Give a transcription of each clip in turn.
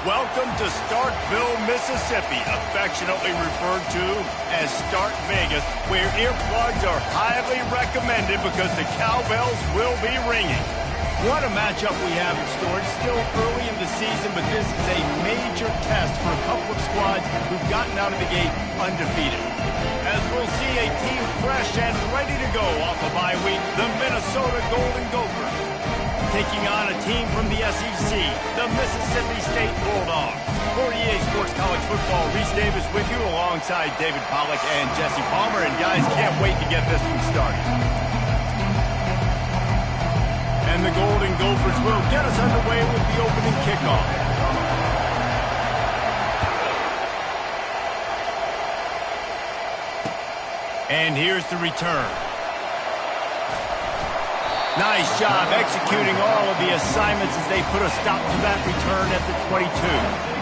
Welcome to Starkville, Mississippi, affectionately referred to as Stark Vegas, where earplugs are highly recommended because the cowbells will be ringing. What a matchup we have in store. It's still early in the season, but this is a major test for a couple of squads who've gotten out of the gate undefeated. As we'll see a team fresh and ready to go off a bye week, the Minnesota Golden Gophers, taking on a team from the SEC, the Mississippi State Bulldogs. For EA Sports College Football, Reese Davis with you alongside David Pollack and Jesse Palmer. And guys, can't wait to get this one started. And the Golden Gophers will get us underway with the opening kickoff. And here's the return. Nice job executing all of the assignments as they put a stop to that return at the 22.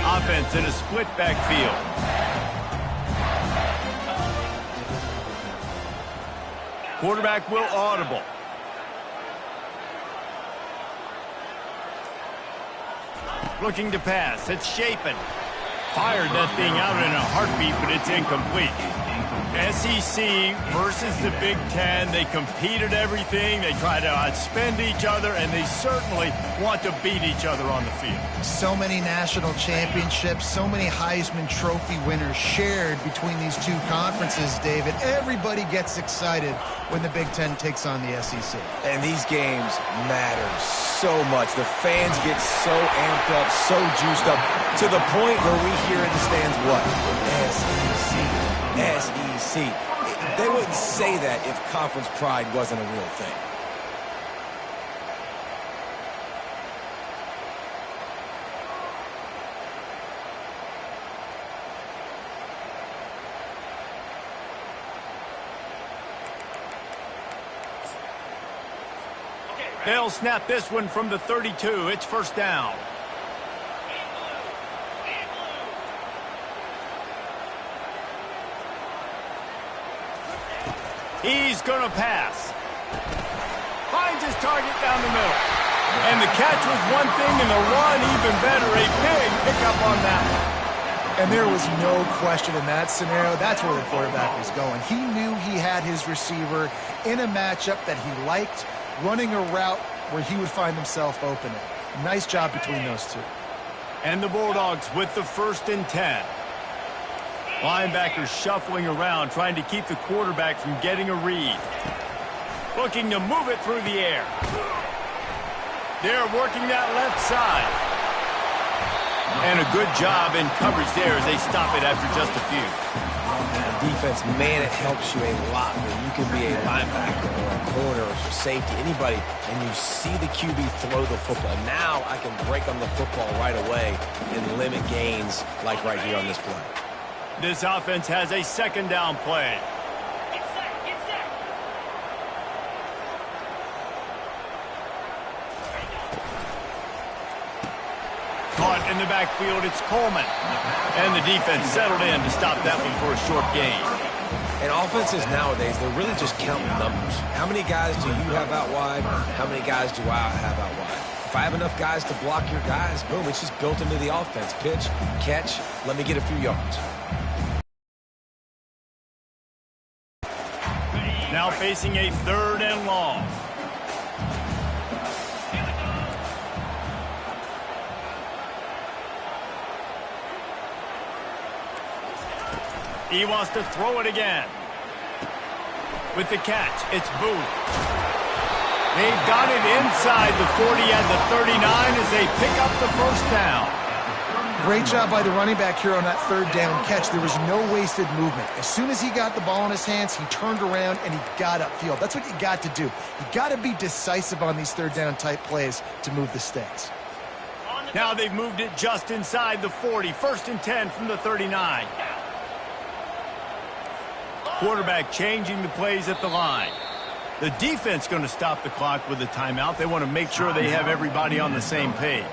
Offense in a split backfield. Quarterback will audible. Looking to pass. It's Shapen. Fired that thing out in a heartbeat, but it's incomplete. SEC versus the Big Ten. They compete at everything. They try to outspend each other, and they certainly want to beat each other on the field. So many national championships, so many Heisman Trophy winners shared between these two conferences, David. Everybody gets excited when the Big Ten takes on the SEC. And these games matter so much. The fans get so amped up, so juiced up, to the point where we hear in the stands, what? SEC, SEC. They wouldn't say that if conference pride wasn't a real thing. They'll snap this one from the 32. It's first down. He's going to pass. Finds his target down the middle. And the catch was one thing, and the run even better. A big pickup on that one. And there was no question in that scenario. That's where the quarterback was going. He knew he had his receiver in a matchup that he liked, running a route where he would find himself open. Nice job between those two. And the Bulldogs with the 1st and 10. Linebackers shuffling around, trying to keep the quarterback from getting a read. Looking to move it through the air. They're working that left side. And a good job in coverage there as they stop it after just a few. Defense, man, it helps you a lot when you can be a linebacker or a corner or safety, anybody, and you see the QB throw the football. Now I can break on the football right away and limit gains like right here on this play. This offense has a 2nd down play. Caught in the backfield, it's Coleman. And the defense settled in to stop that one for a short gain. And offenses nowadays, they're really just counting numbers. How many guys do you have out wide? How many guys do I have out wide? If I have enough guys to block your guys, boom, it's just built into the offense. Pitch, catch, let me get a few yards. Now facing a 3rd and long. He wants to throw it again. With the catch, it's Booth. They've got it inside the 40 and the 39 as they pick up the 1st down. Great job by the running back here on that 3rd down catch. There was no wasted movement. As soon as he got the ball in his hands, he turned around and he got upfield. That's what you got to do. You got to be decisive on these 3rd down type plays to move the sticks. Now they've moved it just inside the 40. 1st and 10 from the 39. Quarterback changing the plays at the line. The defense going to stop the clock with a timeout. They want to make sure they have everybody on the same page.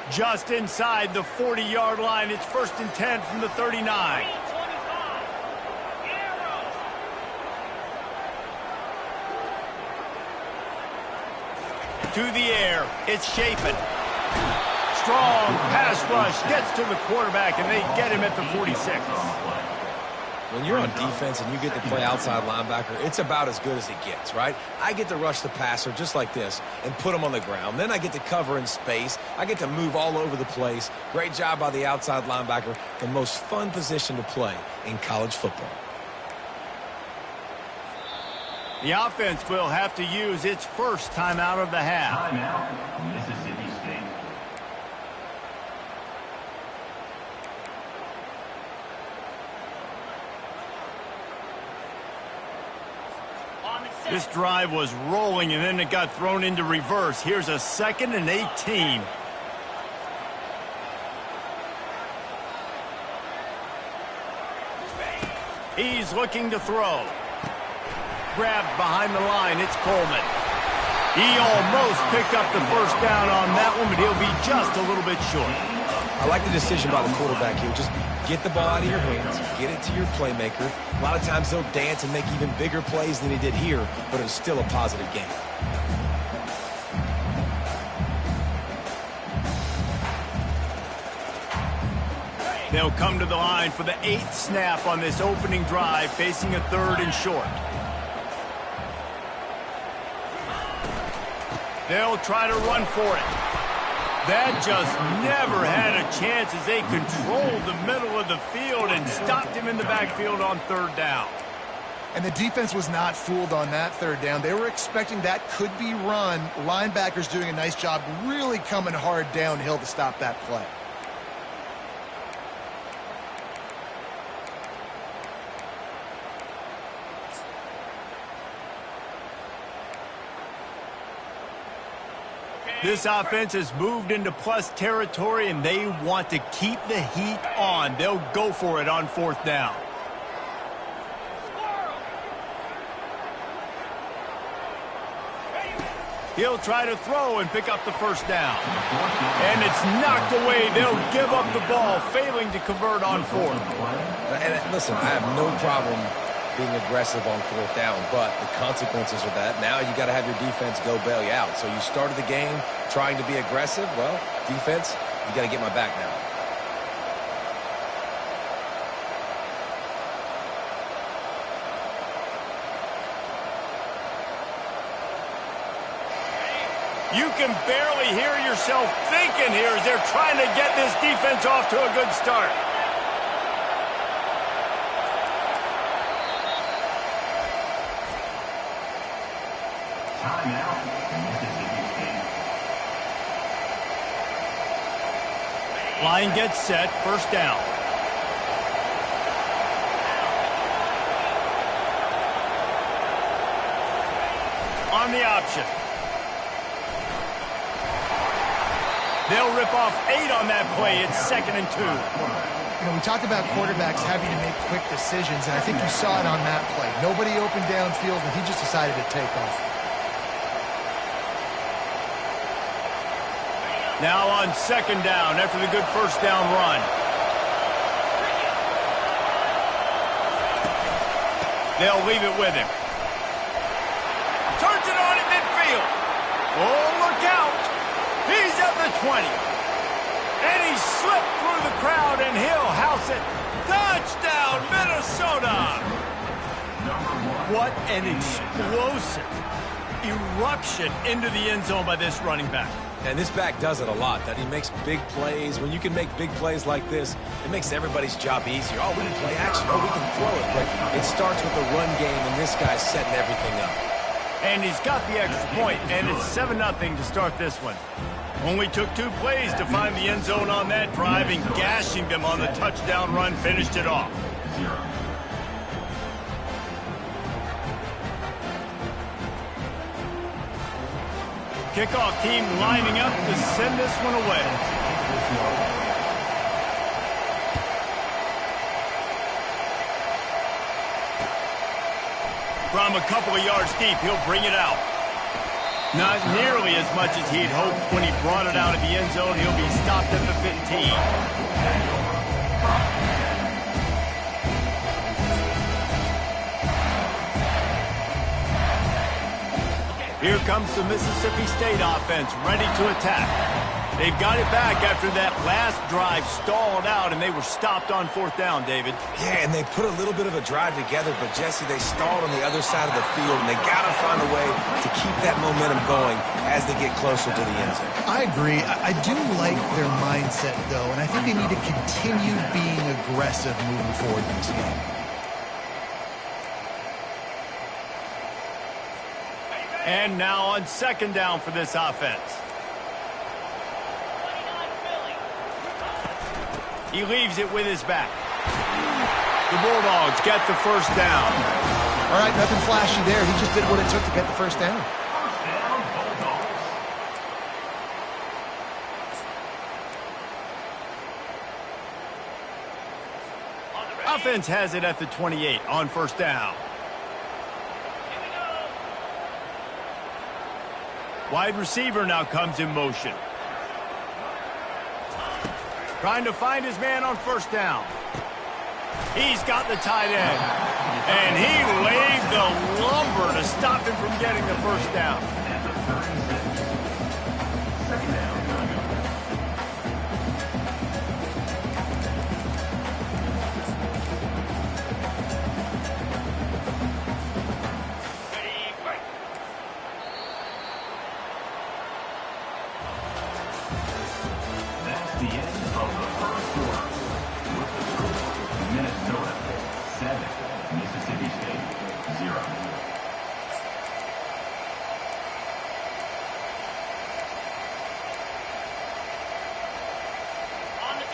Just inside the 40-yard line. It's 1st and 10 from the 39. To the air. It's Chapin. Strong pass rush gets to the quarterback, and they get him at the 46. When you're on defense and you get to play outside linebacker, it's about as good as it gets, right? I get to rush the passer just like this and put him on the ground. Then I get to cover in space. I get to move all over the place. Great job by the outside linebacker. The most fun position to play in college football. The offense will have to use its 1st timeout of the half. Timeout, Mississippi State. This drive was rolling, and then it got thrown into reverse. Here's a 2nd and 18. He's looking to throw. Grabbed behind the line. It's Coleman. He almost picked up the 1st down on that one, but he'll be just a little bit short. I like the decision by the quarterback here. Just get the ball out of your hands, get it to your playmaker. A lot of times they'll dance and make even bigger plays than he did here, but it was still a positive game. They'll come to the line for the 8th snap on this opening drive, facing a 3rd and short. They'll try to run for it. That just never had a chance as they controlled the middle of the field and stopped him in the backfield on 3rd down. And the defense was not fooled on that 3rd down. They were expecting that could be run. Linebackers doing a nice job really coming hard downhill to stop that play. This offense has moved into plus territory, and they want to keep the heat on. They'll go for it on 4th down. He'll try to throw and pick up the first down. And it's knocked away. They'll give up the ball, failing to convert on fourth. And listen, I have no problem being aggressive on fourth down, but the consequences of that, now you got to have your defense go bail you out. So you started the game trying to be aggressive. Well, defense, you got to get my back now. You can barely hear yourself thinking here as they're trying to get this defense off to a good start. Timeout, Mississippi State. Line gets set, first down. On the option. They'll rip off 8 on that play. It's 2nd and 2. You know, we talked about quarterbacks having to make quick decisions, and I think you saw it on that play. Nobody opened downfield, and he just decided to take off. Now on 2nd down after the good first down run. They'll leave it with him. Turns it on at midfield. Oh, look out. He's at the 20. And he slipped through the crowd, and he'll house it. Touchdown, Minnesota! What an explosive eruption into the end zone by this running back. And this back does it a lot, that he makes big plays. When you can make big plays like this, it makes everybody's job easier. Oh, we can play action. Oh, we can throw it. But it starts with the run game, and this guy's setting everything up. And he's got the extra point, and it's 7-0 to start this one. Only took 2 plays to find the end zone on that drive, and gashing them on the touchdown run finished it off. Kickoff team lining up to send this one away. From a couple of yards deep, he'll bring it out. Not nearly as much as he'd hoped when he brought it out of the end zone. He'll be stopped at the 15. Here comes the Mississippi State offense, ready to attack. They've got it back after that last drive stalled out, and they were stopped on 4th down, David. Yeah, and they put a little bit of a drive together, but, Jesse, they stalled on the other side of the field, and they got to find a way to keep that momentum going as they get closer to the end zone. I agree. I do like their mindset, though, and I think they need to continue being aggressive moving forward in this game. And now on 2nd down for this offense. He leaves it with his back. The Bulldogs get the first down. All right, nothing flashy there. He just did what it took to get the first down. Offense has it at the 28 on 1st down. Wide receiver now comes in motion. Trying to find his man on 1st down. He's got the tight end. And he laid the lumber to stop him from getting the first down. That's the end of the first quarter. With the score, Minnesota 7, Mississippi State 0.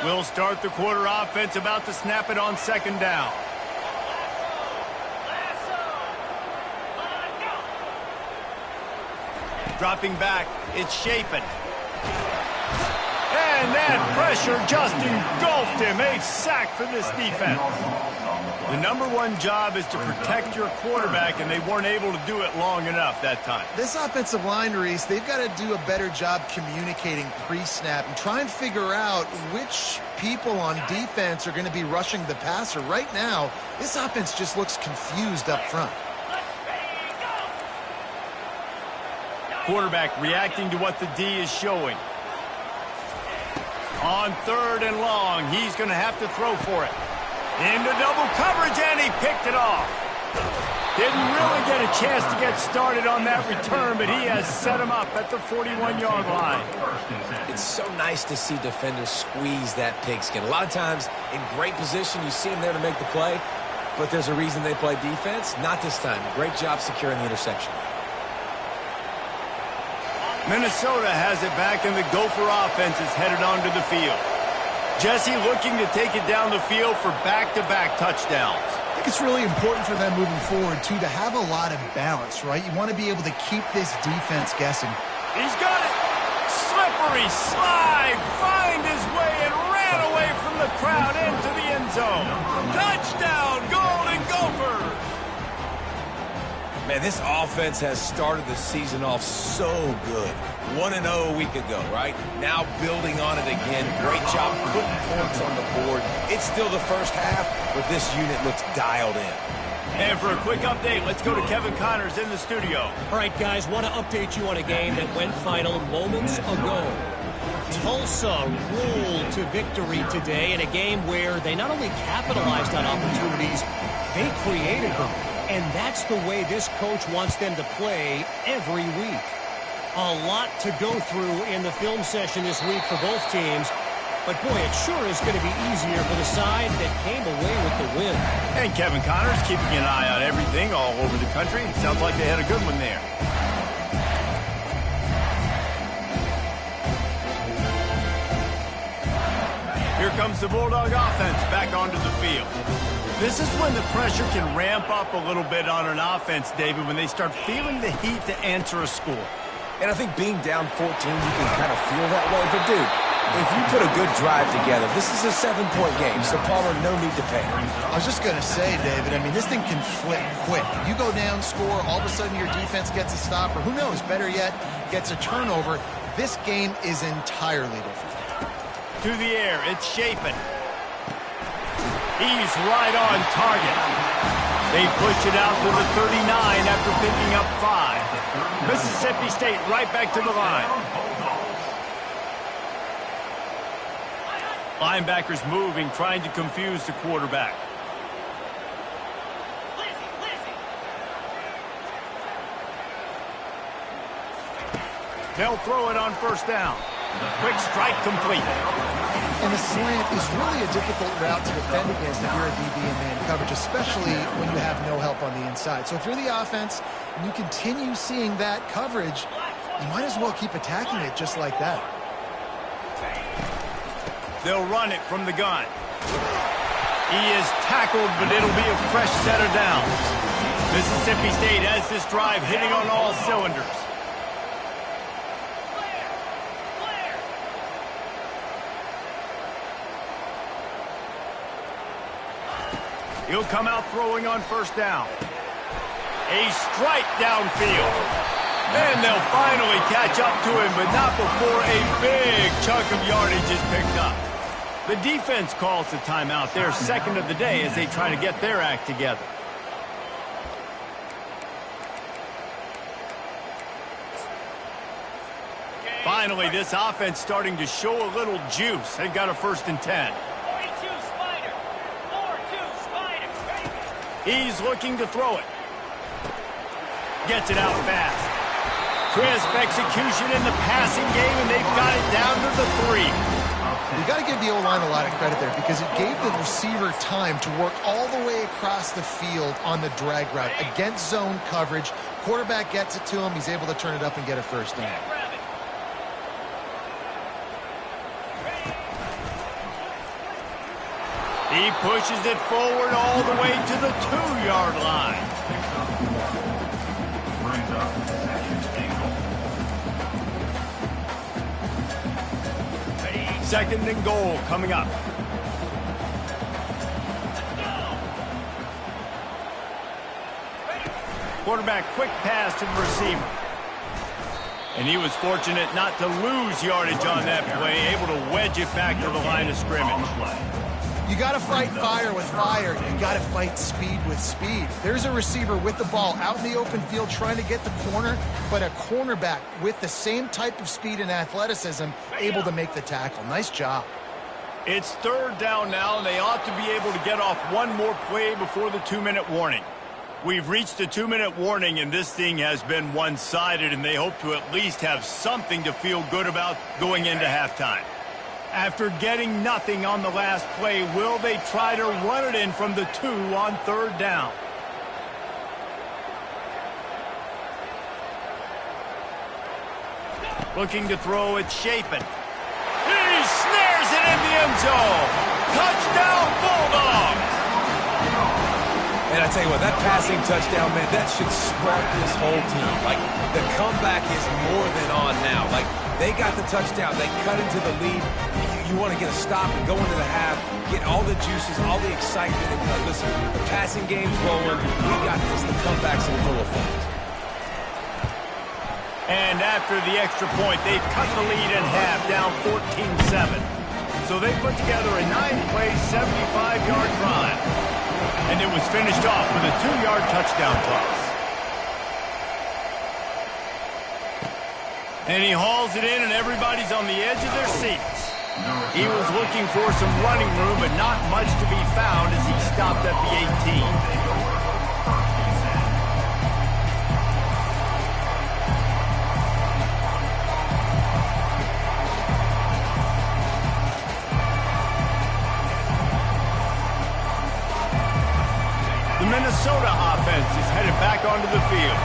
We'll start the quarter offense, about to snap it on 2nd down. Dropping back, it's Shapen. And Man, pressure just engulfed him. A sack for this defense. The number one job is to protect your quarterback, and they weren't able to do it long enough that time. This offensive line, Reese, they've got to do a better job communicating pre-snap and try and figure out which people on defense are going to be rushing the passer. Right now, this offense just looks confused up front. Quarterback reacting to what the D is showing. On 3rd and long, he's going to have to throw for it. Into double coverage, and he picked it off. Didn't really get a chance to get started on that return, but he has set him up at the 41-yard line. It's so nice to see defenders squeeze that pigskin. A lot of times, in great position, you see them there to make the play, but there's a reason they play defense. Not this time. Great job securing the interception. Minnesota has it back, and the Gopher offense is headed onto the field. Jesse looking to take it down the field for back-to-back touchdowns. I think it's really important for them moving forward, too, to have a lot of balance, right? You want to be able to keep this defense guessing. He's got it. Slippery slide. Find his way and ran away from the crowd into the end zone. Touchdown, Golden Gophers. Man, this offense has started the season off so good. 1-0 a week ago, right? Now building on it again. Great job putting points on the board. It's still the first half, but this unit looks dialed in. And for a quick update, let's go to Kevin Connors in the studio. All right, guys, want to update you on a game that went final moments ago. Tulsa rolled to victory today in a game where they not only capitalized on opportunities, they created them. And that's the way this coach wants them to play every week. A lot to go through in the film session this week for both teams. But, boy, it sure is going to be easier for the side that came away with the win. And Kevin Connors keeping an eye on everything all over the country. Sounds like they had a good one there. Here comes the Bulldog offense back onto the field. This is when the pressure can ramp up a little bit on an offense, David, when they start feeling the heat to answer a score. And I think being down 14, you can kind of feel that way. But, dude, if you put a good drive together, this is a 7-point game, so Palmer, no need to panic. I was just going to say, David, I mean, this thing can flip quick. You go down, score, all of a sudden your defense gets a stop, or who knows, better yet, gets a turnover. This game is entirely different. To the air, it's Chapin. He's right on target. They push it out to the 39 after picking up 5. Mississippi State right back to the line. Linebackers moving, trying to confuse the quarterback. They'll throw it on first down. Quick strike complete. And the slant is really a difficult route to defend against if you're a DB in man coverage, especially when you have no help on the inside. So if you're the offense and you continue seeing that coverage, you might as well keep attacking it just like that. They'll run it from the gun. He is tackled, but it'll be a fresh set of downs. Mississippi State has this drive hitting on all cylinders. He'll come out throwing on first down. A strike downfield. And they'll finally catch up to him, but not before a big chunk of yardage is picked up. The defense calls the timeout, their second of the day, as they try to get their act together. Finally, this offense starting to show a little juice. They've got a 1st and 10. He's looking to throw it. Gets it out fast. Crisp execution in the passing game, and they've got it down to the 3. You got to give the O-line a lot of credit there because it gave the receiver time to work all the way across the field on the drag route against zone coverage. Quarterback gets it to him. He's able to turn it up and get a first down. He pushes it forward all the way to the 2-yard line. Brings up second and goal. 2nd and goal coming up. Quarterback quick pass to the receiver. And he was fortunate not to lose yardage on that play, able to wedge it back to the line of scrimmage. You got to fight fire with fire. You got to fight speed with speed. There's a receiver with the ball out in the open field trying to get the corner, but a cornerback with the same type of speed and athleticism able to make the tackle. Nice job. It's 3rd down now, and they ought to be able to get off one more play before the 2-minute warning. We've reached the 2-minute warning, and this thing has been one-sided, and they hope to at least have something to feel good about going into halftime. After getting nothing on the last play, will they try to run it in from the 2 on 3rd down? Looking to throw, it's Chapin. He snares it in the end zone. Touchdown, Bulldogs! And I tell you what, that passing touchdown, man, that should spark this whole team. Like, the comeback is more than on now. Like, they got the touchdown. They cut into the lead. You want to get a stop and go into the half, get all the juices, all the excitement. And be like, listen, the passing game's rolling. We got this. The comeback's in full effect. And after the extra point, they've cut the lead in half, down 14-7. So they put together a 9-play, 75-yard drive. And it was finished off with a 2-yard touchdown toss. And he hauls it in, and everybody's on the edge of their seats. He was looking for some running room, but not much to be found as he stopped at the 18. The Minnesota offense is headed back onto the field.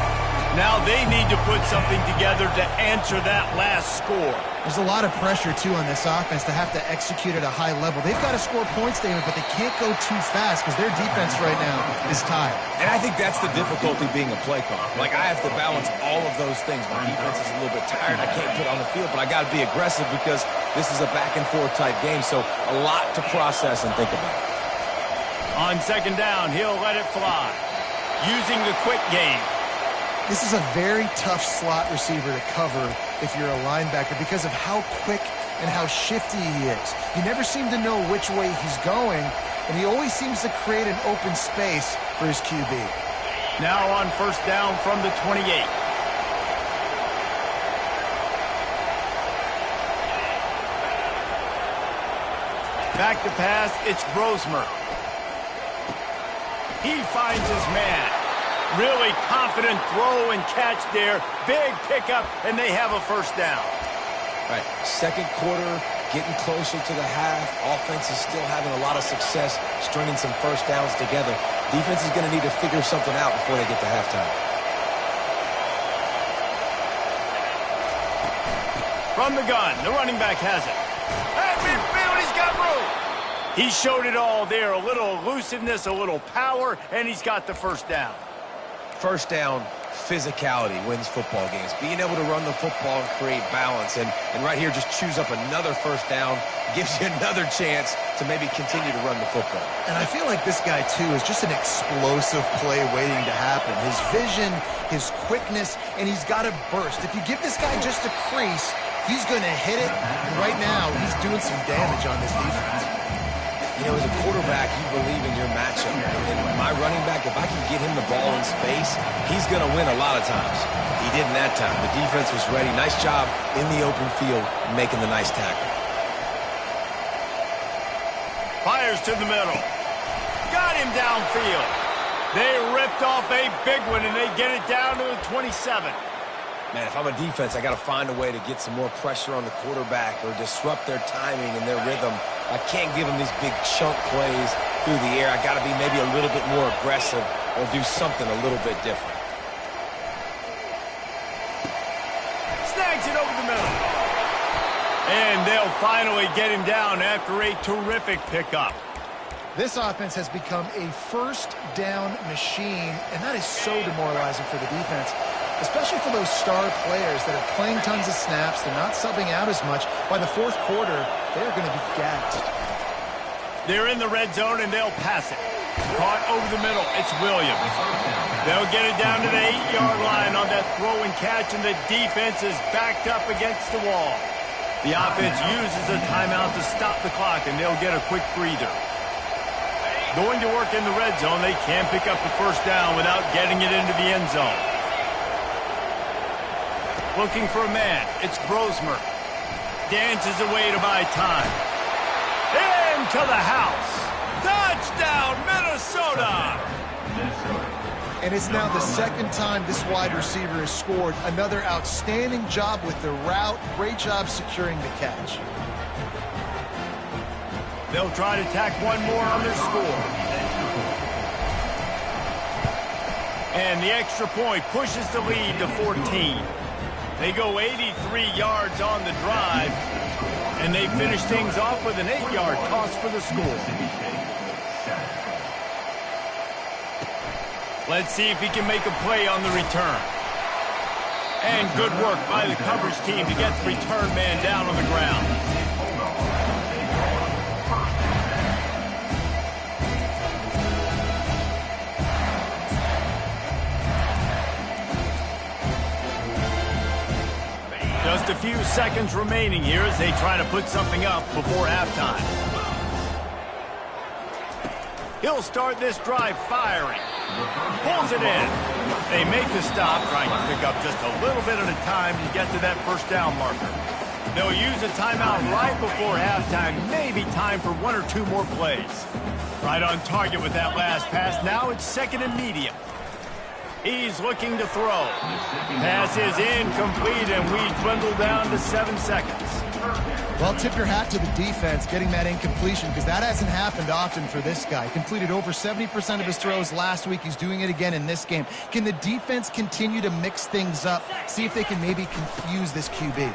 Now they need to put something together to answer that last score. There's a lot of pressure, too, on this offense to have to execute at a high level. They've got to score points, David, but they can't go too fast because their defense right now is tired. And I think that's the difficulty being a play caller. Like, I have to balance all of those things. My defense is a little bit tired. I can't put on the field, but I got to be aggressive because this is a back-and-forth type game, so a lot to process and think about. On 2nd down, he'll let it fly. Using the quick game. This is a very tough slot receiver to cover if you're a linebacker because of how quick and how shifty he is. You never seem to know which way he's going, and he always seems to create an open space for his QB. Now on 1st down from the 28. Back to pass, it's Brosmer. He finds his man. Really confident throw and catch there. Big pickup, and they have a 1st down. Right, 2nd quarter, getting closer to the half. Offense is still having a lot of success stringing some 1st downs together. Defense is going to need to figure something out before they get to halftime. From the gun, the running back has it. At midfield, he's got room. He showed it all there. A little elusiveness, a little power, and he's got the 1st down. 1st down, physicality wins football games. Being able to run the football and create balance. And right here, just choose up another 1st down. Gives you another chance to maybe continue to run the football. And I feel like this guy, too, is just an explosive play waiting to happen. His vision, his quickness, and he's got a burst. If you give this guy just a crease, he's going to hit it. And right now, he's doing some damage on this defense. You know, as a quarterback, you believe in your matchup. And my running back, if I can get him the ball in space, he's going to win a lot of times. He didn't that time. The defense was ready. Nice job in the open field making the nice tackle. Fires to the middle. Got him downfield. They ripped off a big one, and they get it down to the 27. Man, if I'm a defense, I got to find a way to get some more pressure on the quarterback or disrupt their timing and their rhythm. I can't give them these big chunk plays through the air. I got to be maybe a little bit more aggressive or do something a little bit different. Snags it over the middle. And they'll finally get him down after a terrific pickup. This offense has become a 1st down machine, and that is so demoralizing for the defense. especially for those star players that are playing tons of snaps. They're not subbing out as much. By the fourth quarter, they're going to be gassed. They're in the red zone, and they'll pass it. Caught over the middle. It's Williams. They'll get it down to the 8-yard line on that throw and catch, and the defense is backed up against the wall. The offense uses a timeout to stop the clock, and they'll get a quick breather. Going to work in the red zone, they can't pick up the first down without getting it into the end zone. Looking for a man. It's Brosmer. Dances away to buy time. Into the house. Touchdown, Minnesota! And it's now the second time this wide receiver has scored. Another outstanding job with the route. Great job securing the catch. They'll try to tack one more on their score. And the extra point pushes the lead to 14. They go 83 yards on the drive, and they finish things off with an 8-yard toss for the score. Let's see if he can make a play on the return. And good work by the coverage team to get the return man down on the ground. Just a few seconds remaining here as they try to put something up before halftime. He'll start this drive firing. Pulls it in. They make the stop, trying to pick up just a little bit at a time to get to that first down marker. They'll use a timeout right before halftime. Maybe time for one or two more plays. Right on target with that last pass. Now it's second and medium. He's looking to throw. Pass is incomplete, and we dwindle down to 7 seconds. Well, tip your hat to the defense getting that incompletion, because that hasn't happened often for this guy. He completed over 70% of his throws last week. He's doing it again in this game. Can the defense continue to mix things up? See if they can maybe confuse this QB. On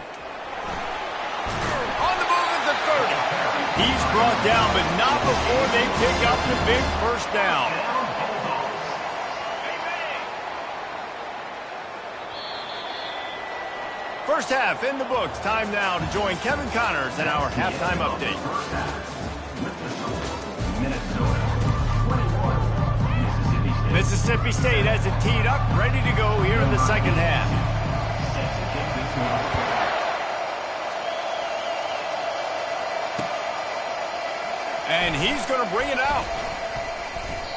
the move at the 30. He's brought down, but not before they pick up the big first down. First half in the books. Time now to join Kevin Connors in our halftime update. Mississippi State has it teed up, ready to go here in the second half. And he's going to bring it out.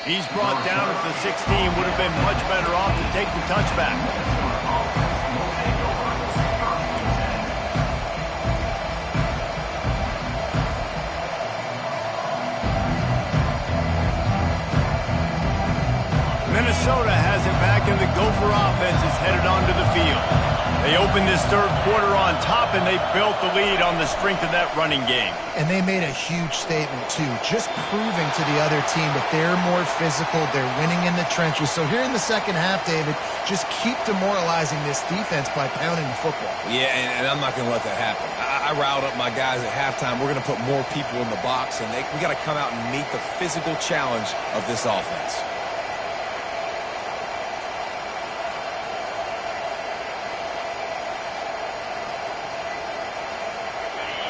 He's brought down at the 16. Would have been much better off to take the touchback. Minnesota has it back, and the Gopher offense is headed onto the field. They opened this third quarter on top, and they built the lead on the strength of that running game. And they made a huge statement, too, just proving to the other team that they're more physical, they're winning in the trenches. So here in the second half, David, just keep demoralizing this defense by pounding the football. Yeah, and I'm not going to let that happen. I riled up my guys at halftime. We're going to put more people in the box, and we got to come out and meet the physical challenge of this offense.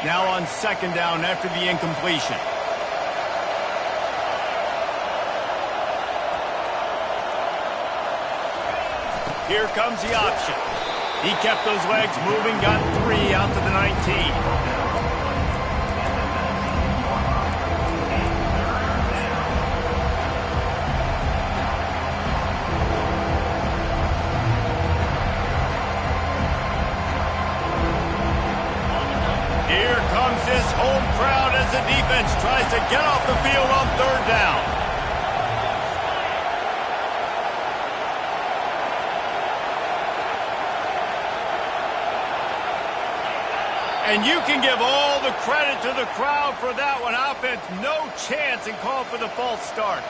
Now on second down after the incompletion. Here comes the option. He kept those legs moving, got 3 out to the 19. This home crowd as the defense tries to get off the field on third down. And you can give all the credit to the crowd for that one. Offense, no chance, and call for the false start.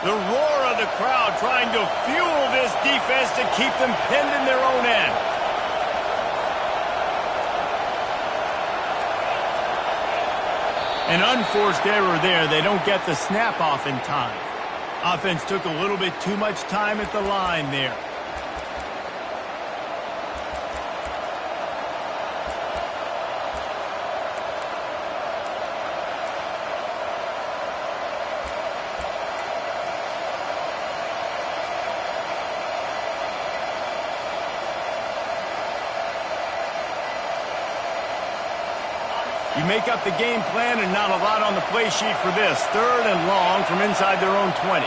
The roar of the crowd trying to fuel this defense to keep them pinned in their own end. An unforced error there. They don't get the snap off in time. Offense took a little bit too much time at the line there. You make up the game plan and not a lot on the play sheet for this. 3rd and long from inside their own 20.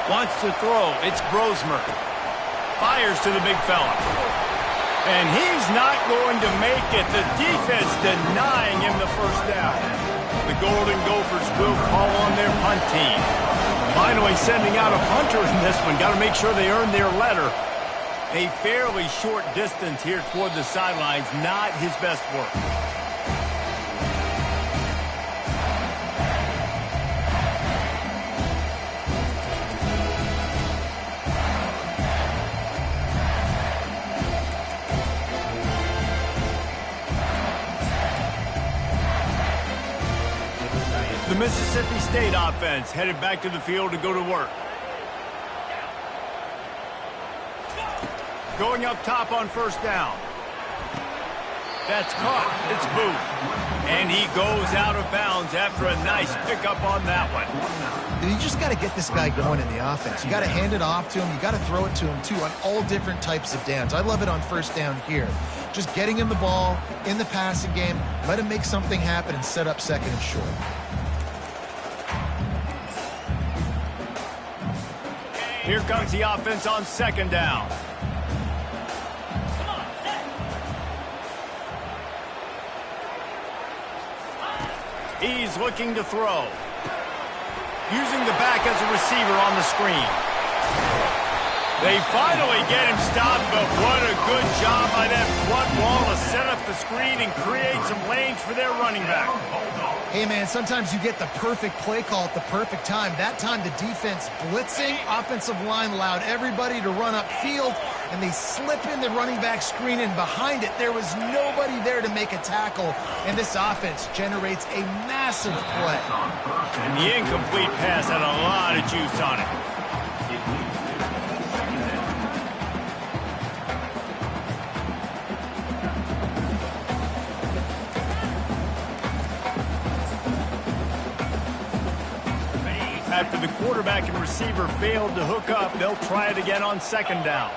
Wants to throw. It's Brosmer. Fires to the big fella. And he's not going to make it. The defense denying him the first down. The Golden Gophers will call on their punt team. Finally sending out a punter in this one. Got to make sure they earn their letter. A fairly short distance here toward the sidelines, not his best work. The Mississippi State offense headed back to the field to go to work. Going up top on first down. That's caught. It's Booth. And he goes out of bounds after a nice pickup on that one. You just got to get this guy going in the offense. You got to hand it off to him. You got to throw it to him, too, on all different types of downs. I love it on first down here. Just getting him the ball in the passing game, let him make something happen and set up second and short. Here comes the offense on second down. He's looking to throw. Using the back as a receiver on the screen. They finally get him stopped, but what a good job by that front wall to set up the screen and create some lanes for their running back. Hey, man, sometimes you get the perfect play call at the perfect time. That time the defense blitzing, offensive line allowed everybody to run upfield, and they slip in the running back screen, and behind it there was nobody there to make a tackle, and this offense generates a massive play. And the incomplete pass had a lot of juice on it. After the quarterback and receiver failed to hook up, they'll try it again on second down.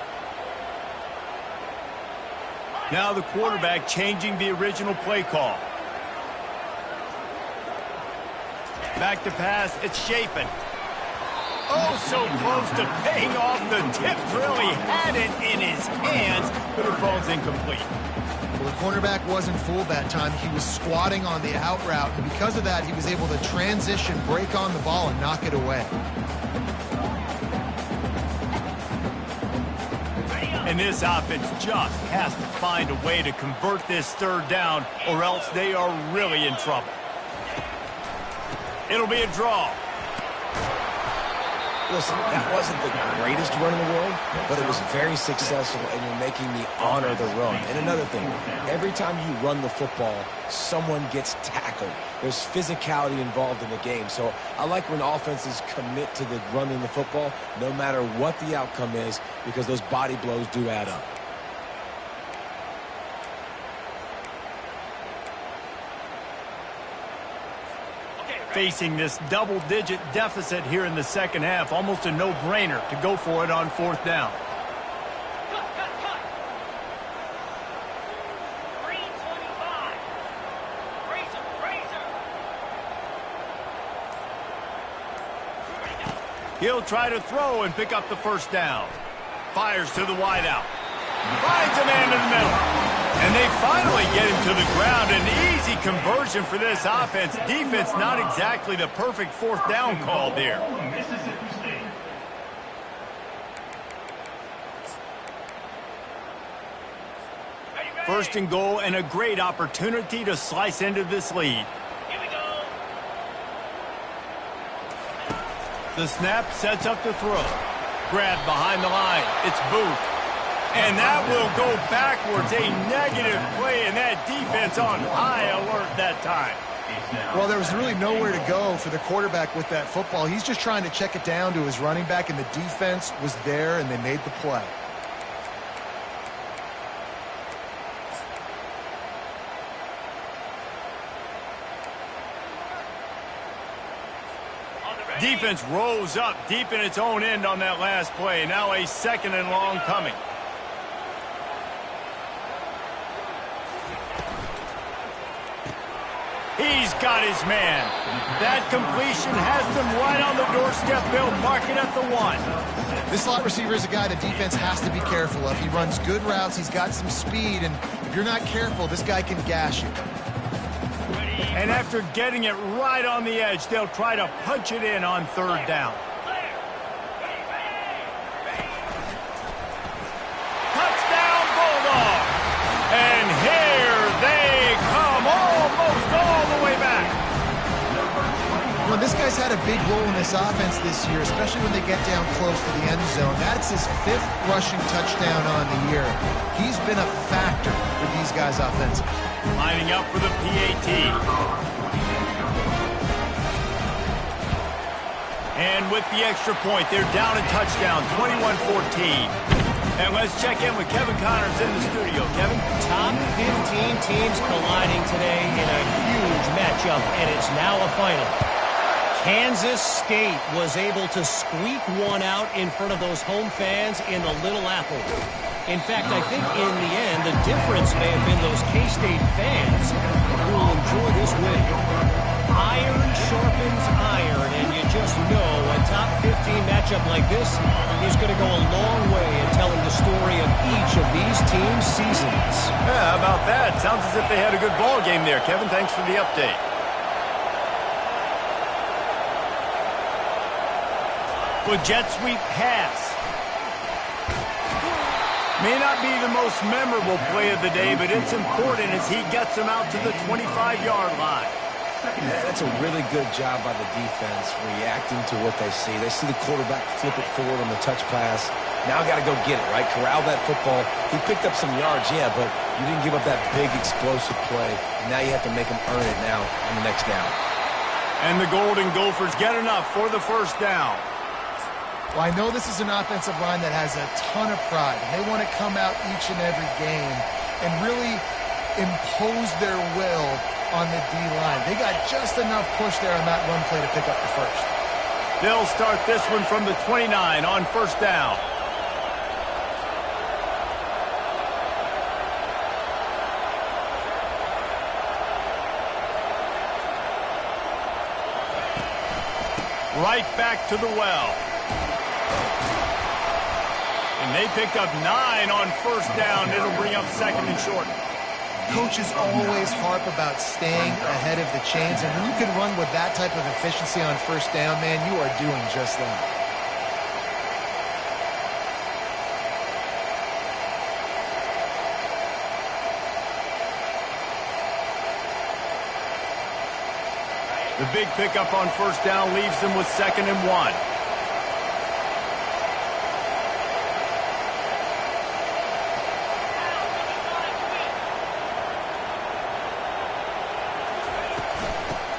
Now the quarterback changing the original play call. Back to pass, it's Chapin. Oh, so close to paying off the tip drill. He had it in his hands, but it falls incomplete. Well, the cornerback wasn't fooled that time. He was squatting on the out route, and because of that, he was able to transition, break on the ball, and knock it away. And this offense just has to find a way to convert this third down, or else they are really in trouble. It'll be a draw. Listen, that wasn't the greatest run in the world, but it was very successful, and you're making me honor the run. And another thing, every time you run the football, someone gets tackled. There's physicality involved in the game. So I like when offenses commit to the running the football, no matter what the outcome is, because those body blows do add up. Facing this double-digit deficit here in the second half, almost a no-brainer to go for it on fourth down. He'll try to throw and pick up the first down. Fires to the wideout. Finds a man in the middle. And they finally get him to the ground. An easy conversion for this offense. Defense not exactly the perfect fourth down call there. First and goal, and a great opportunity to slice into this lead. The snap sets up the throw. Grab behind the line. It's Booth. And that will go backwards. A negative play, and that defense on high alert that time. Well, there was really nowhere to go for the quarterback with that football. He's just trying to check it down to his running back, and the defense was there, and they made the play. Defense rose up deep in its own end on that last play. Now a 2nd and long coming. He's got his man. That completion has them right on the doorstep. They'll mark it at the 1. This slot receiver is a guy the defense has to be careful of. He runs good routes. He's got some speed, and if you're not careful, this guy can gash you. And after getting it right on the edge, they'll try to punch it in on 3rd down. Touchdown, Bulldog! And here they come, almost all the way back. Well, this guy's had a big role in this offense this year, especially when they get down close to the end zone. That's his 5th rushing touchdown on the year. He's been a factor for these guys offensively. Lining up for the PAT. And with the extra point, they're down a touchdown, 21-14. And let's check in with Kevin Connors in the studio. Kevin? Top 15 teams colliding today in a huge matchup, and it's now a final. Kansas State was able to squeak one out in front of those home fans in the Little Apple. In fact, I think in the end, the difference may have been those K-State fans who will enjoy this win. Iron sharpens iron, and you just know a top 15 matchup like this is going to go a long way in telling the story of each of these teams' seasons. Yeah, how about that? Sounds as if they had a good ball game there. Kevin, thanks for the update. With jet sweep pass. May not be the most memorable play of the day, but it's important as he gets him out to the 25-yard line. Yeah, that's a really good job by the defense, reacting to what they see. They see the quarterback flip it forward on the touch pass. Now got to go get it, right? Corral that football. He picked up some yards, yeah, but you didn't give up that big explosive play. Now you have to make him earn it now on the next down. And the Golden Gophers get enough for the 1st down. Well, I know this is an offensive line that has a ton of pride, and they want to come out each and every game and really impose their will on the D-line. They got just enough push there on that run play to pick up the 1st. They'll start this one from the 29 on 1st down. Right back to the well. And they picked up 9 on 1st down. It'll bring up 2nd and short. Coaches always harp about staying ahead of the chains, and when you can run with that type of efficiency on 1st down, man, you are doing just that. The big pickup on 1st down leaves them with 2nd and 1.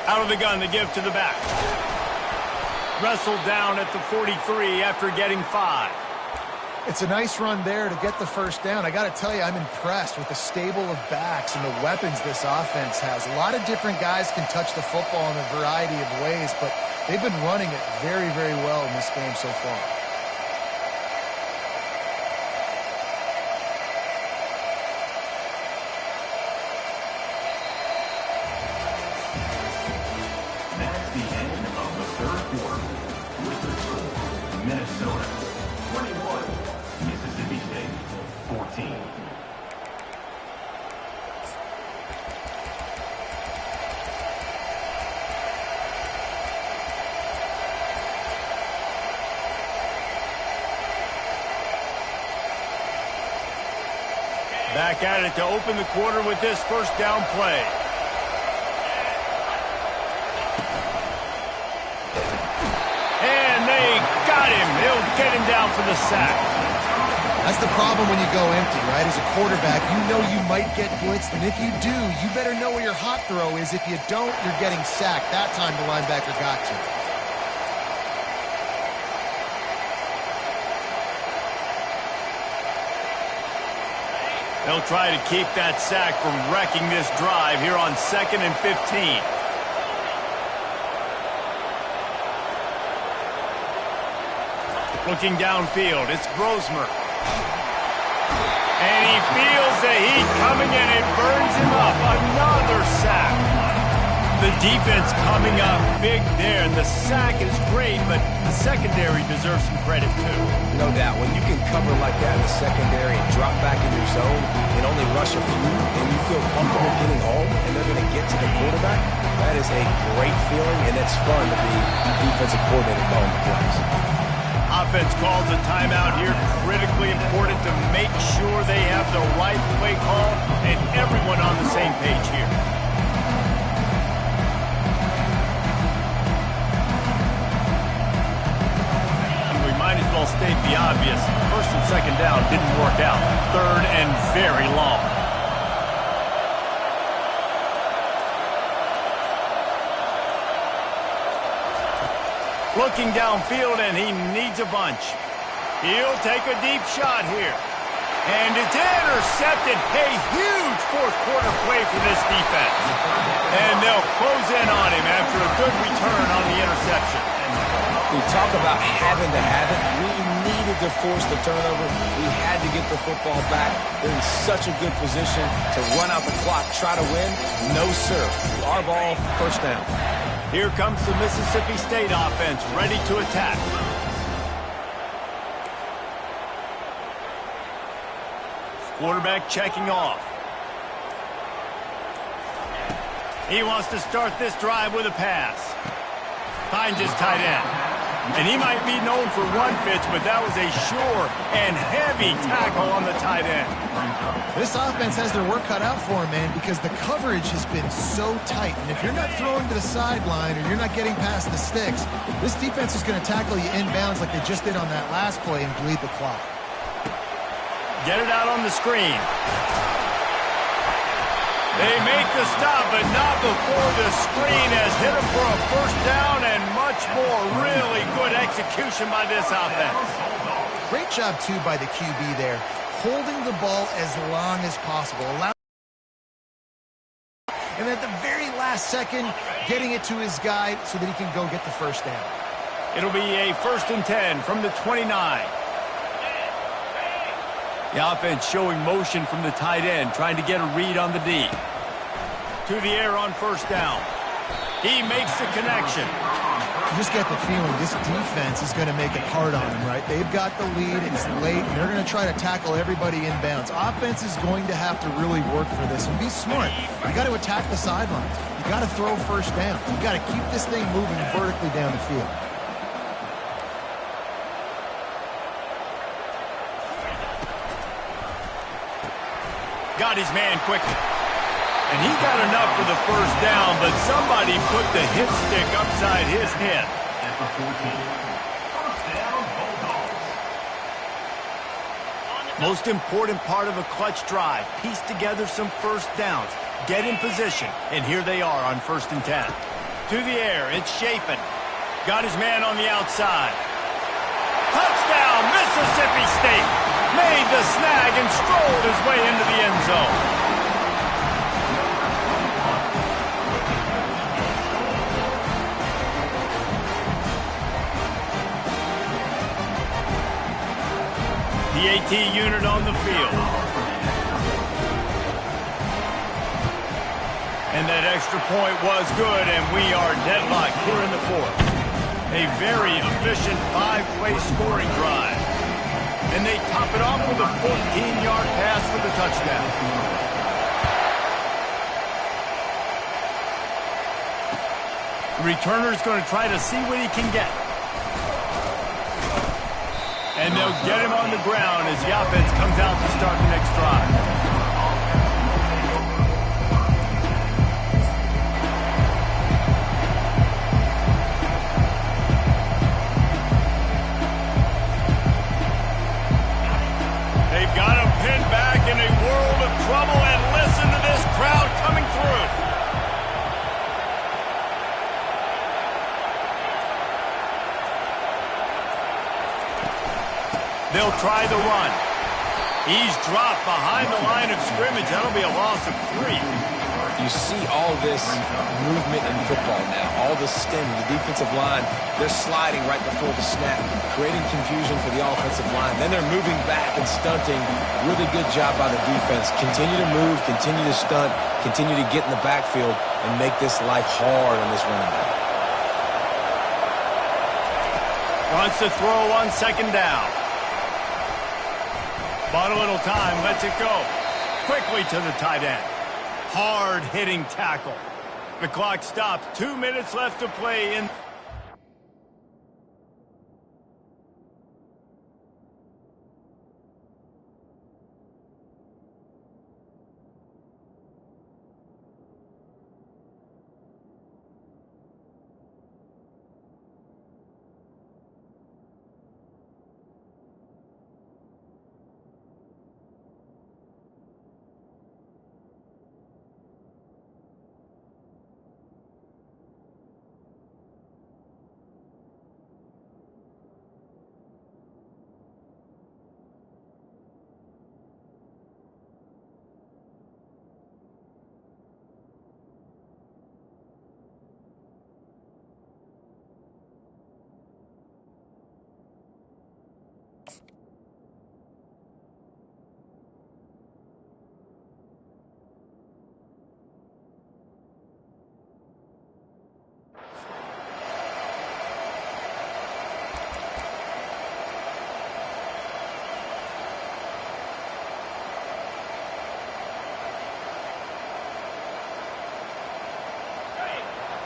Out of the gun, the give to the back. Wrestled down at the 43 after getting 5. It's a nice run there to get the 1st down. I got to tell you, I'm impressed with the stable of backs and the weapons this offense has. A lot of different guys can touch the football in a variety of ways, but they've been running it very, very well in this game so far. That's the end of the 3rd quarter. With the score, Minnesota 21, Mississippi State 14. Back at it to open the quarter with this 1st down play. And they He'll get him down for the sack. That's the problem when you go empty, right? As a quarterback, you know you might get blitzed, and if you do, you better know where your hot throw is. If you don't, you're getting sacked. That time the linebacker got to. They'll try to keep that sack from wrecking this drive here on 2nd and 15. Looking downfield, it's Grosmer. And he feels the heat coming and it burns him up. Another sack. The defense coming up big there, and the sack is great, but the secondary deserves some credit too. No doubt. When you can cover like that in the secondary and drop back in your zone and only rush a few, and you feel comfortable getting home, and they're going to get to the quarterback, that is a great feeling, and it's fun to be a defensive coordinator calling the plays. Offense calls a timeout here. Critically important to make sure they have the right play call and everyone on the same page here. We might as well state the obvious. 1st and 2nd down didn't work out. 3rd and very long. Looking downfield, and he needs a bunch. He'll take a deep shot here. And it's intercepted. A huge fourth-quarter play for this defense. And they'll close in on him after a good return on the interception. We talk about having to have it. We needed to force the turnover. We had to get the football back. They're in such a good position to run out the clock, try to win. No, sir. Our ball, 1st down. Here comes the Mississippi State offense, ready to attack. Quarterback checking off. He wants to start this drive with a pass. Finds his tight end. And he might be known for run fits, but that was a sure and heavy tackle on the tight end. This offense has their work cut out for them, man, because the coverage has been so tight. And if you're not throwing to the sideline or you're not getting past the sticks, this defense is going to tackle you inbounds like they just did on that last play and bleed the clock. Get it out on the screen. They make the stop, but not before the screen has hit him for a 1st down and much more. Really good execution by this offense. Great job, too, by the QB there. Holding the ball as long as possible. And at the very last second, getting it to his guy so that he can go get the 1st down. It'll be a 1st and 10 from the 29. The offense showing motion from the tight end, trying to get a read on the D. To the air on 1st down. He makes the connection. You just get the feeling this defense is going to make it hard on him, right? They've got the lead, it's late, and they're going to try to tackle everybody inbounds. Offense is going to have to really work for this and be smart. You got to attack the sidelines. You got to throw 1st down. You got to keep this thing moving vertically down the field. Got his man quickly. And he got enough for the 1st down, but somebody put the hip stick upside his head. Most important part of a clutch drive. Piece together some 1st downs. Get in position. And here they are on 1st and 10. To the air, it's Chapin. Got his man on the outside. Touchdown, Mississippi State. Made the snag and strolled his way into the end zone. The AT unit on the field. And that extra point was good, and we are deadlocked here in the 4th. A very efficient 5-play scoring drive. And they top it off with a 14-yard pass for the touchdown. The returner's going to try to see what he can get. And they'll get him on the ground as the offense comes out to start the next drive. He'll try the run. He's dropped behind the line of scrimmage. That'll be a loss of 3. You see all this movement in football now, all the stemming, the defensive line, they're sliding right before the snap, creating confusion for the offensive line. Then they're moving back and stunting. Really good job by the defense. Continue to move, continue to stunt, continue to get in the backfield and make this life hard on this running back. Wants to throw on 2nd down. Bought a little time, lets it go. Quickly to the tight end. Hard-hitting tackle. The clock stops. 2 minutes left to play in.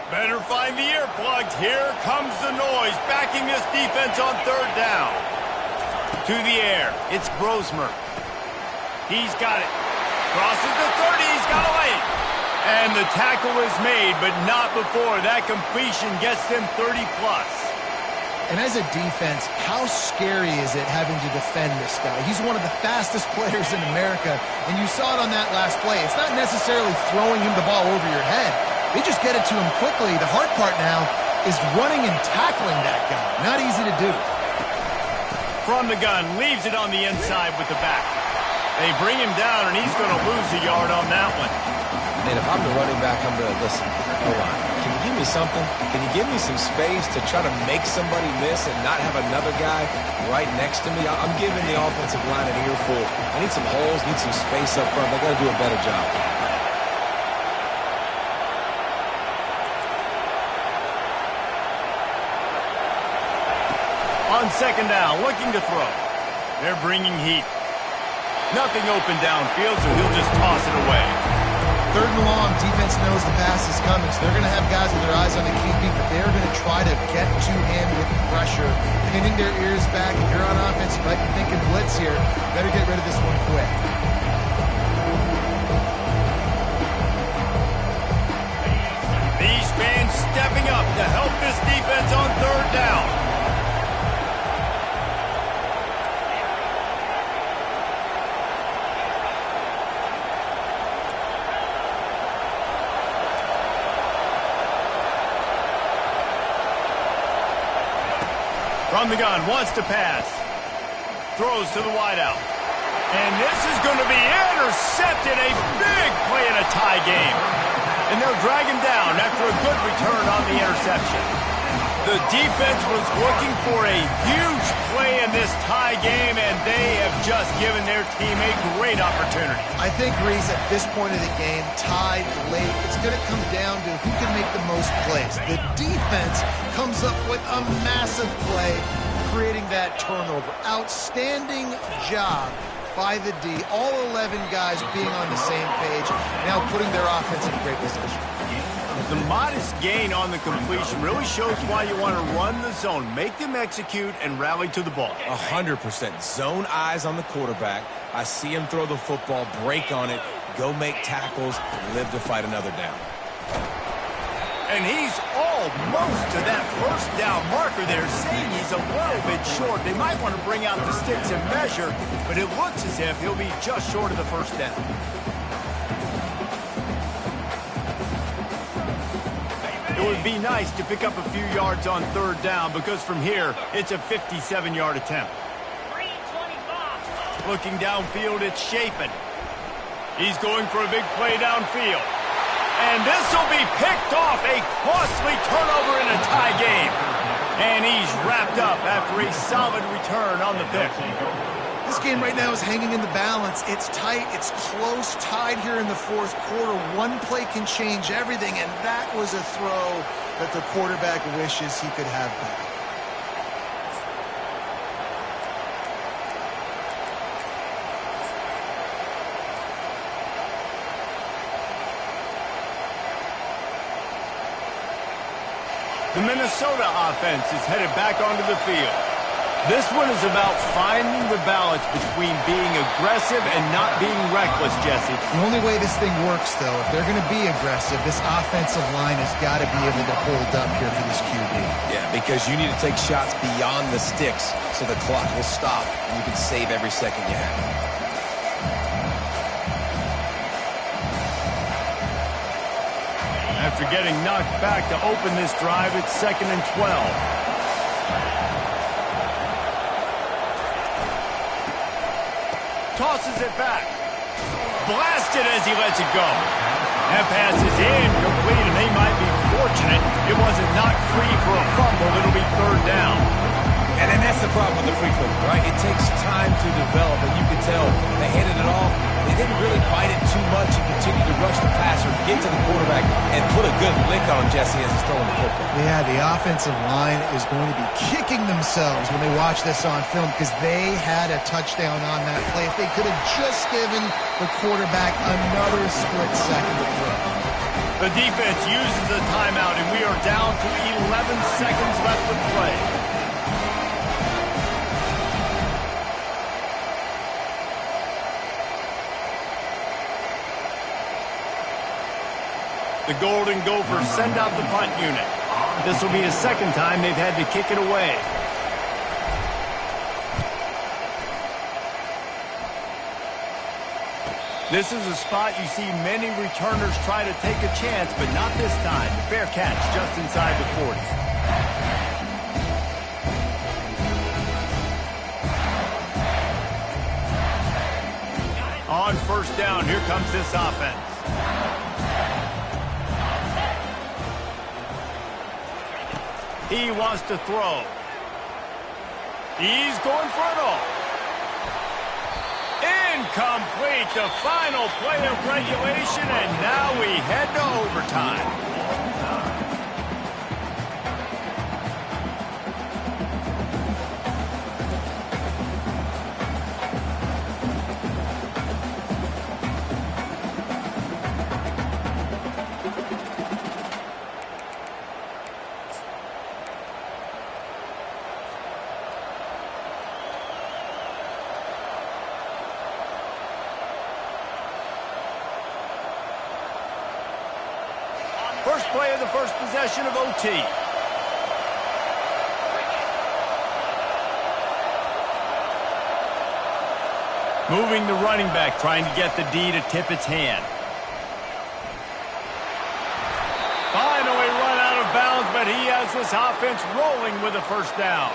Better find the earplugs. Here comes the noise, backing this defense on 3rd down. To the air, it's Brosmer. He's got it. Crosses the 30, he's got a lane. And the tackle is made, but not before that completion gets them 30-plus. And as a defense, how scary is it having to defend this guy? He's one of the fastest players in America, and you saw it on that last play. It's not necessarily throwing him the ball over your head. They just get it to him quickly. The hard part now is running and tackling that guy. Not easy to do. From the gun, leaves it on the inside with the back. They bring him down, and he's going to lose a yard on that one. And if I'm the running back, I'm going to listen. O-line, can you give me something? Can you give me some space to try to make somebody miss and not have another guy right next to me? I'm giving the offensive line an earful. I need some holes, need some space up front. They got to do a better job. On 2nd down, looking to throw. They're bringing heat. Nothing open downfield, so he'll just toss it away. 3rd and long, defense knows the pass is coming, so they're going to have guys with their eyes on the QB, but they're going to try to get to him with pressure, pinning their ears back. If you're on offense, you might be thinking blitz here. Better get rid of this one quick. These fans stepping up to help this defense on 3rd down. From the gun, wants to pass. Throws to the wideout. And this is going to be intercepted. A big play in a tie game. And they'll drag him down after a good return on the interception. The defense was looking for a huge play in this tie game, and they have just given their team a great opportunity. I think, Reese, at this point of the game, tied late, it's going to come down to who can make the most plays. The defense comes up with a massive play, creating that turnover. Outstanding job by the D. All 11 guys being on the same page, now putting their offense in great position. The modest gain on the completion really shows why you want to run the zone. Make them execute and rally to the ball. 100%. Zone eyes on the quarterback. I see him throw the football, break on it, go make tackles, live to fight another down. And he's almost to that 1st down marker there, saying he's a little bit short. They might want to bring out the sticks and measure, but it looks as if he'll be just short of the 1st down. It would be nice to pick up a few yards on 3rd down because from here, it's a 57-yard attempt. 3:29 Looking downfield, it's Chapin. He's going for a big play downfield. And this will be picked off. A costly turnover in a tie game. And he's wrapped up after a solid return on the pick. This game right now is hanging in the balance. It's tight. It's close, tied here in the fourth quarter. One play can change everything, and that was a throw that the quarterback wishes he could have back. The Minnesota offense is headed back onto the field. This one is about finding the balance between being aggressive and not being reckless, Jesse. The only way this thing works, though, if they're going to be aggressive, this offensive line has got to be able to hold up here for this QB. Yeah, because you need to take shots beyond the sticks so the clock will stop and you can save every second you have. After getting knocked back to open this drive, it's 2nd and 12. Tosses it back. Blasted as he lets it go. That pass is incomplete, and they might be fortunate it wasn't knocked free for a fumble. It'll be 3rd down. And then that's the problem with the free football, right? It takes time to develop, and you can tell they handed it off. They didn't really bite it too much and continue to rush the passer, get to the quarterback, and put a good lick on him, Jesse, as he's throwing the football. Yeah, the offensive line is going to be kicking themselves when they watch this on film because they had a touchdown on that play. If they could have just given the quarterback another split second to throw. The defense uses a timeout, and we are down to 11 seconds left to play. The Golden Gophers send out the punt unit. This will be the 2nd time they've had to kick it away. This is a spot you see many returners try to take a chance, but not this time. Fair catch just inside the 40. On 1st down, here comes this offense. He wants to throw. He's going for it all. Incomplete. The final play of regulation, and now we head to overtime. First play of the first possession of OT. Moving the running back, trying to get the D to tip its hand. Finally run out of bounds, but he has this offense rolling with a 1st down.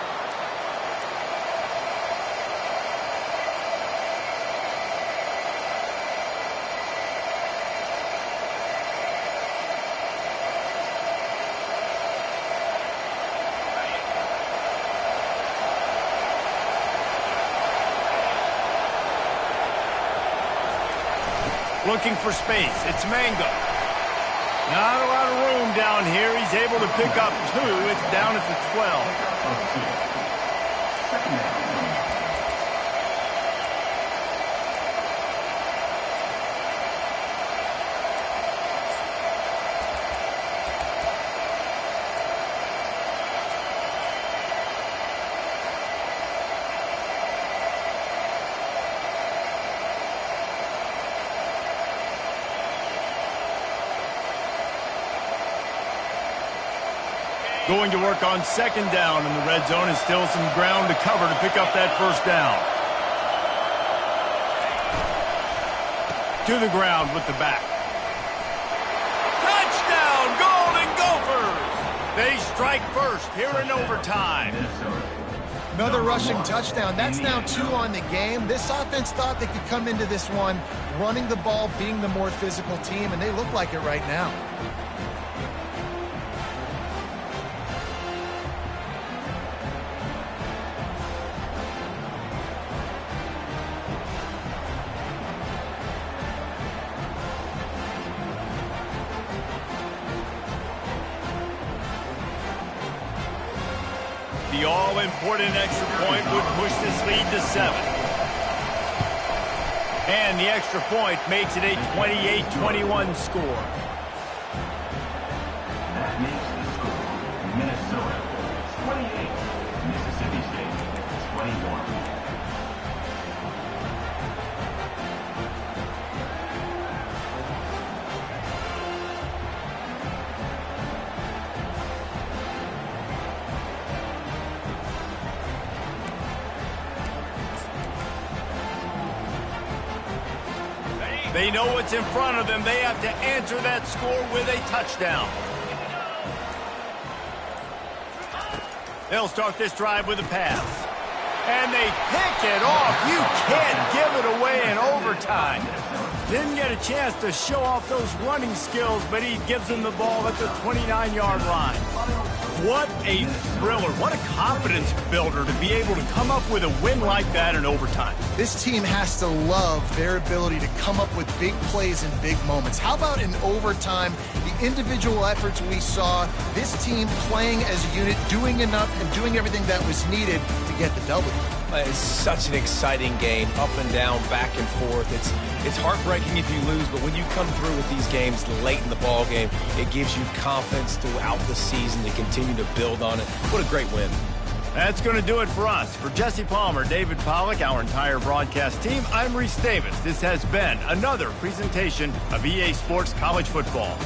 Looking for space. It's Mango. Not a lot of room down here. He's able to pick up 2. It's down at the 12. Going to work on 2nd down in the red zone, and still some ground to cover to pick up that 1st down. To the ground with the back. Touchdown, Golden Gophers! They strike first here in overtime. Another rushing touchdown. That's now 2 on the game. This offense thought they could come into this one running the ball, being the more physical team, and they look like it right now. The all-important extra point would push this lead to 7. And the extra point makes it a 28-21 score. That makes the score Minnesota 28, Mississippi State 21. They know what's in front of them. They have to answer that score with a touchdown. They'll start this drive with a pass. And they pick it off. You can't give it away in overtime. Didn't get a chance to show off those running skills, but he gives them the ball at the 29-yard line. What a thriller. What a confidence builder to be able to come up with a win like that in overtime. This team has to love their ability to come up with big plays in big moments. How about in overtime, the individual efforts we saw, this team playing as a unit, doing enough and doing everything that was needed to get the W. It's such an exciting game, up and down, back and forth. It's heartbreaking if you lose, but when you come through with these games late in the ball game, it gives you confidence throughout the season to continue to build on it. What a great win. That's going to do it for us. For Jesse Palmer, David Pollack, our entire broadcast team, I'm Reese Davis. This has been another presentation of EA Sports College Football.